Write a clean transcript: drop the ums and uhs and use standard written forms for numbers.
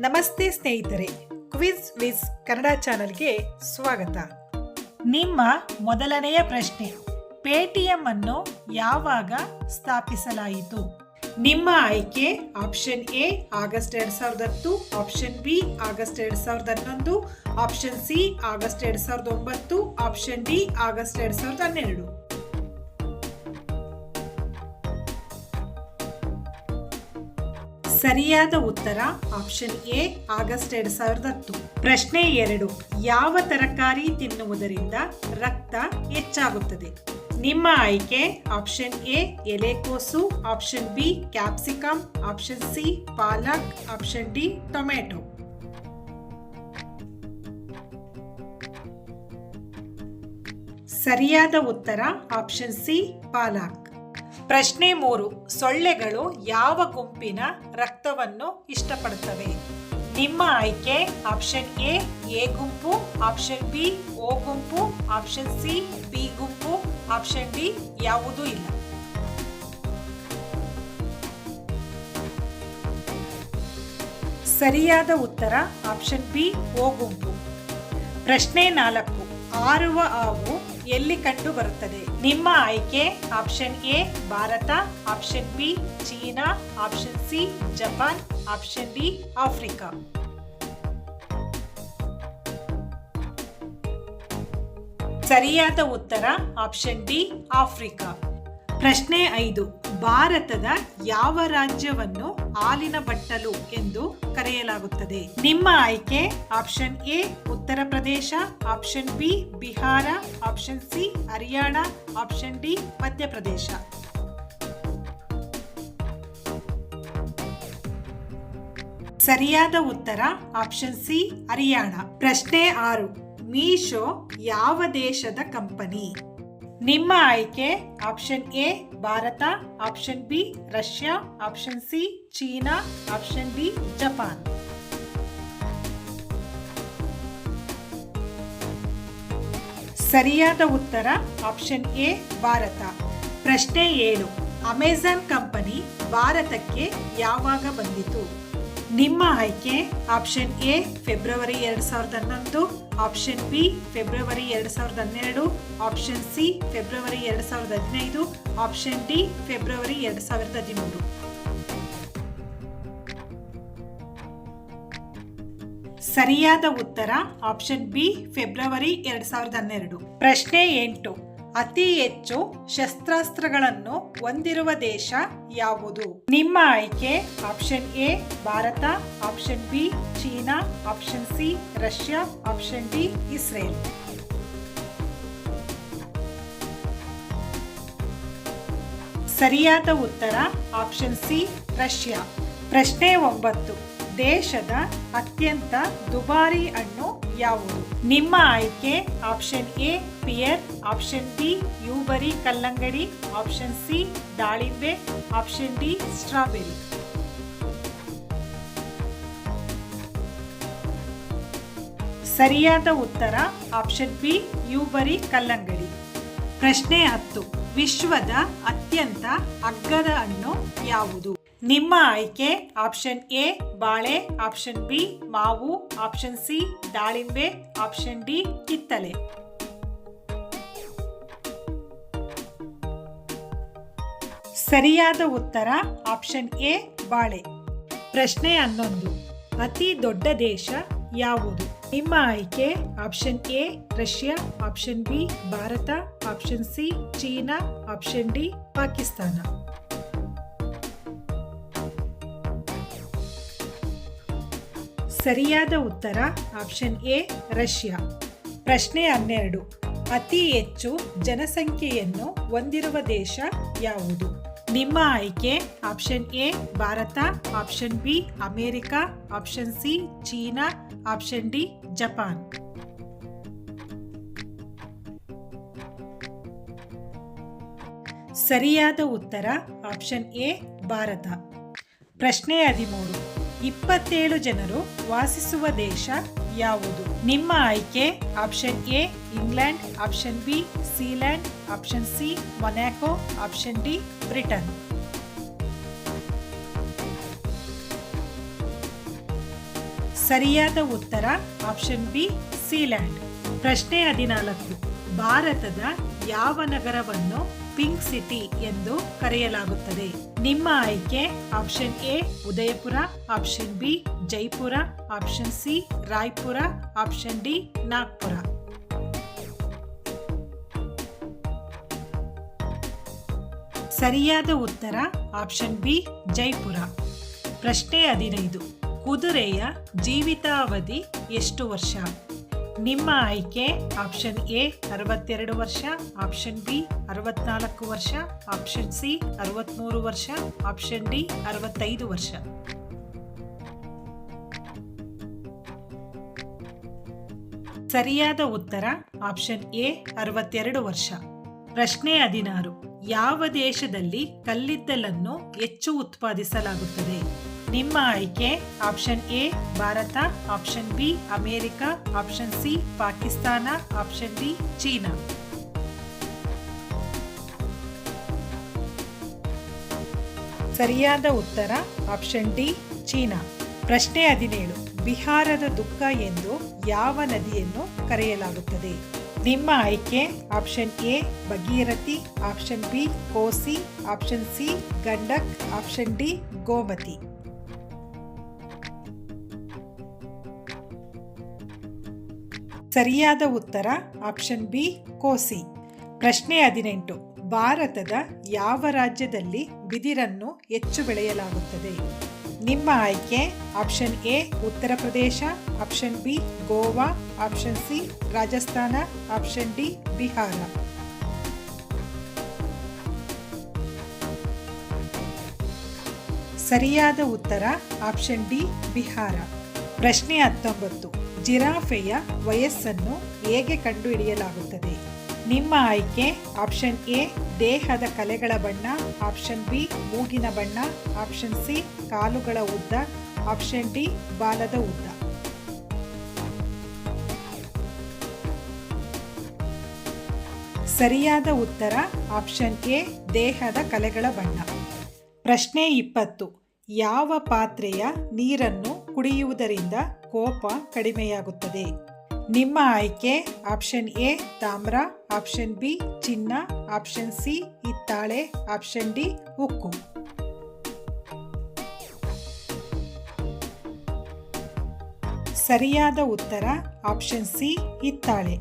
ನಮಸ್ತೆ ಸ್ನೇಹಿತರೆ, ಕ್ವಿಜ್ ವಿಸ್ ಕನ್ನಡ ಚಾನೆಲ್ಗೆ ಸ್ವಾಗತ. ನಿಮ್ಮ ಮೊದಲನೆಯ ಪ್ರಶ್ನೆ, ಪೇಟಿಎಂ ಅನ್ನು ಯಾವಾಗ ಸ್ಥಾಪಿಸಲಾಯಿತು? ನಿಮ್ಮ ಆಯ್ಕೆ option A August 2010, option B August 2011, option C August 2009, option D August 2012. ಸರಿಯಾದ ಉತ್ತರ ಆಪ್ಷನ್ ಎ ಆಗಸ್ಟ್ 2010. ಪ್ರಶ್ನೆ 2, ಯಾವ ತರಕಾರಿ ತಿನ್ನುವುದರಿಂದ ರಕ್ತ ಹೆಚ್ಚಾಗುತ್ತದೆ? ನಿಮ್ಮ ಆಯ್ಕೆ ಆಪ್ಷನ್ ಎ ಎಲೆಕೋಸು, option B capsicum, option C ಪಾಲಕ್, ಆಪ್ಷನ್ ಡಿ ಟೊಮೆಟೊ. ಸರಿಯಾದ ಉತ್ತರ ಆಪ್ಷನ್ ಸಿ ಪಾಲಕ್. ಪ್ರಶ್ನೆ 3, ಸೊಳ್ಳೆಗಳು ಯಾವ ಗುಂಪಿನ ರಕ್ತವನ್ನು ಇಷ್ಟಪಡುತ್ತವೆ? ನಿಮ್ಮ ಆಯ್ಕೆ ಆಪ್ಷನ್ ಎ ಗುಂಪು, ಆಪ್ಷನ್ ಬಿ ಓ ಗುಂಪು, ಆಪ್ಷನ್ ಸಿ ಬಿ ಗುಂಪು, ಆಪ್ಷನ್ ಡಿ ಯಾವುದೂ ಇಲ್ಲ. ಸರಿಯಾದ ಉತ್ತರ ಆಪ್ಷನ್ ಬಿ ಓ ಗುಂಪು. ಪ್ರಶ್ನೆ 4, ಹಾರುವ ಹಾವು ಎಲ್ಲಿ ಕಂಡು ಬರುತ್ತದೆ? ನಿಮ್ಮ ಆಯ್ಕೆ option A Bharat, option B China, option C Japan, option D Africa. ಸರಿಯಾದ ಉತ್ತರ ಆಪ್ಷನ್ ಡಿ ಆಫ್ರಿಕಾ. ಪ್ರಶ್ನೆ 5, ಭಾರತದ ಯಾವ ರಾಜ್ಯವನ್ನು ಹಾಲಿನ ಬಟ್ಟಲು ಎಂದು ಕರೆಯಲಾಗುತ್ತದೆ? ನಿಮ್ಮ ಆಯ್ಕೆ option A Uttar Pradesh, option B Bihar, option C Haryana, option D Madhya Pradesh. ಸರಿಯಾದ ಉತ್ತರ ಆಪ್ಷನ್ ಸಿ ಹರಿಯಾಣ. ಪ್ರಶ್ನೆ 6, ಮೀಶೋ ಯಾವ ದೇಶದ ಕಂಪನಿ? ನಿಮ್ಮ ಆಯ್ಕೆ option A Bharat, option B Russia, option C China, option D Japan. ಸರಿಯಾದ ಉತ್ತರ ಆಪ್ಷನ್ ಎ ಭಾರತ. ಪ್ರಶ್ನೆ 7, ಅಮೆಜಾನ್ ಕಂಪನಿ ಭಾರತಕ್ಕೆ ಯಾವಾಗ ಬಂದಿತು? ನಿಮ್ಮ ಆಯ್ಕೆ option A February 2011, option B February 2012, option C February 2015, option D February 2013. ಸರಿಯಾದ ಉತ್ತರ ಆಪ್ಷನ್ ಬಿ ಫೆಬ್ರವರಿ 2012. ಪ್ರಶ್ನೆ 8, ಅತಿ ಹೆಚ್ಚು ಶಸ್ತ್ರಾಸ್ತ್ರಗಳನ್ನು ಹೊಂದಿರುವ ದೇಶ ಯಾವುದು? ನಿಮ್ಮ ಆಯ್ಕೆ option A Bharat, option B China, option C Russia, option D Israel. ಸರಿಯಾದ ಉತ್ತರ ಆಪ್ಷನ್ ಸಿ ರಷ್ಯಾ. ಪ್ರಶ್ನೆ 9, ದೇಶದ ಅತ್ಯಂತ ದುಬಾರಿ ಹಣ್ಣು ಯಾವುದು? ನಿಮ್ಮ ಆಯ್ಕೆ option A pear, option B ಯೂಬರಿ ಕಲ್ಲಂಗಡಿ, ಆಪ್ಷನ್ ಸಿ ದಾಳಿಂಬೆ, ಆಪ್ಷನ್ ಡಿ ಸ್ಟ್ರಾಬೆರಿ. ಸರಿಯಾದ ಉತ್ತರ ಆಪ್ಷನ್ ಬಿ ಯೂಬರಿ ಕಲ್ಲಂಗಡಿ. ಪ್ರಶ್ನೆ 10, ವಿಶ್ವದ ಅತ್ಯಂತ ಅಗ್ಗದ ಹಣ್ಣು ಯಾವುದು? ನಿಮ್ಮ ಆಯ್ಕೆ ಆಪ್ಷನ್ ಎ ಬಾಳೆ, ಆಪ್ಷನ್ ಬಿ ಮಾವು, ಆಪ್ಷನ್ ಸಿ ದಾಳಿಂಬೆ, ಆಪ್ಷನ್ ಡಿ ಕಿತ್ತಳೆ. ಸರಿಯಾದ ಉತ್ತರ ಆಪ್ಷನ್ ಎ ಬಾಳೆ. ಪ್ರಶ್ನೆ 11, ಅತಿ ದೊಡ್ಡ ದೇಶ ಯಾವುದು? ನಿಮ್ಮ ಆಯ್ಕೆ option A Russia, option B Bharat, option C China, option D Pakistan. ಸರಿಯಾದ ಉತ್ತರ ಆಪ್ಷನ್ ಎ ರಷ್ಯಾ. ಪ್ರಶ್ನೆ 12, ಅತಿ ಹೆಚ್ಚು ಜನಸಂಖ್ಯೆಯನ್ನು ಹೊಂದಿರುವ ದೇಶ ಯಾವುದು? ನಿಮ್ಮ ಆಯ್ಕೆ option A Bharat, option B America, option C China, option D Japan. ಸರಿಯಾದ ಉತ್ತರ ಆಪ್ಷನ್ ಎ ಭಾರತ. ಪ್ರಶ್ನೆ 13, 27 ಜನರು ವಾಸಿಸುವ ದೇಶ ಯಾವುದು? ನಿಮ್ಮ ಆಯ್ಕೆ option A England, option B Sealand, option C Monaco, option D Britain. ಸರಿಯಾದ ಉತ್ತರ ಆಪ್ಷನ್ ಬಿ ಸೀಲ್ಯಾಂಡ್. ಪ್ರಶ್ನೆ 14. ಭಾರತದ ಯಾವ ನಗರವನ್ನು ಪಿಂಕ್ ಸಿಟಿ ಎಂದು ಕರೆಯಲಾಗುತ್ತದೆ? ನಿಮ್ಮ ಆಯ್ಕೆ option A Udaipur, option B Jaipur, option C Raipur, option D Nagpur. ಸರಿಯಾದ ಉತ್ತರ ಆಪ್ಷನ್ ಬಿ ಜೈಪುರ. ಪ್ರಶ್ನೆ 15. ಕುದುರೆಯ ಜೀವಿತಾವಧಿ ಎಷ್ಟು ವರ್ಷ? ನಿಮ್ಮ ಆಯ್ಕೆ ಆಪ್ಷನ್ ಎ 62 ವರ್ಷ, ಆಪ್ಷನ್ ಬಿ 64 ವರ್ಷ, ಆಪ್ಷನ್ ಸಿ 63 ವರ್ಷ, ಆಪ್ಷನ್ ಡಿ 65 ವರ್ಷ. ಸರಿಯಾದ ಉತ್ತರ ಆಪ್ಷನ್ ಎ 62 ವರ್ಷ. ಪ್ರಶ್ನೆ 16. ಯಾವ ದೇಶದಲ್ಲಿ ಕಲ್ಲಿದ್ದಲನ್ನು ಹೆಚ್ಚು ಉತ್ಪಾದಿಸಲಾಗುತ್ತದೆ? ನಿಮ್ಮ ಆಯ್ಕೆ option A Bharat, option B America, option C Pakistan, option D China. ಸರಿಯಾದ ಉತ್ತರ ಆಪ್ಷನ್ ಡಿ ಚೀನಾ. ಪ್ರಶ್ನೆ 17. ಬಿಹಾರದ ದುಃಖ ಎಂದು ಯಾವ ನದಿಯನ್ನು ಕರೆಯಲಾಗುತ್ತದೆ? ನಿಮ್ಮ ಆಯ್ಕೆ option A Bhagirathi, option B Kosi, option C Gandak, option D Gomati. ಸರಿಯಾದ ಉತ್ತರ ಆಪ್ಷನ್ ಬಿ ಕೋಸಿ. ಪ್ರಶ್ನೆ 18. ಭಾರತದ ಯಾವ ರಾಜ್ಯದಲ್ಲಿ ಬಿದಿರನ್ನು ಹೆಚ್ಚು ಬೆಳೆಯಲಾಗುತ್ತದೆ? ನಿಮ್ಮ ಆಯ್ಕೆ option A Uttar Pradesh, option B Goa, option C Rajasthan, option D Bihar. ಸರಿಯಾದ ಉತ್ತರ ಆಪ್ಷನ್ ಡಿ ಬಿಹಾರ. ಪ್ರಶ್ನೆ 19. ಜಿರಾಫೆಯ ವಯಸ್ಸನ್ನು ಹೇಗೆ ಕಂಡುಹಿಡಿಯಲಾಗುತ್ತದೆ? ನಿಮ್ಮ ಆಯ್ಕೆ ಆಪ್ಷನ್ ಎ ದೇಹದ ಕಲೆಗಳ ಬಣ್ಣ, ಆಪ್ಷನ್ ಬಿ ಮೂಗಿನ ಬಣ್ಣ, ಆಪ್ಷನ್ ಸಿ ಕಾಲುಗಳ ಉದ್ದ, ಆಪ್ಷನ್ ಡಿ ಬಾಲದ ಉದ್ದ. ಸರಿಯಾದ ಉತ್ತರ ಆಪ್ಷನ್ ಎ ದೇಹದ ಕಲೆಗಳ ಬಣ್ಣ. ಪ್ರಶ್ನೆ 20. ಯಾವ ಪಾತ್ರೆಯ ನೀರನ್ನು ಕುಡಿಯುವುದರಿಂದ ಕೋಪ ಕಡಿಮೆಯಾಗುತ್ತದೆ? ನಿಮ್ಮ ಆಯ್ಕೆ ಆಪ್ಷನ್ ಎ ತಾಮ್ರ, ಆಪ್ಷನ್ ಬಿ ಚಿನ್ನ, ಆಪ್ಷನ್ ಸಿ ಹಿತ್ತಾಳೆ, ಆಪ್ಷನ್ ಡಿ ಉಕ್ಕು. ಸರಿಯಾದ ಉತ್ತರ ಆಪ್ಷನ್ ಸಿ ಹಿತ್ತಾಳೆ.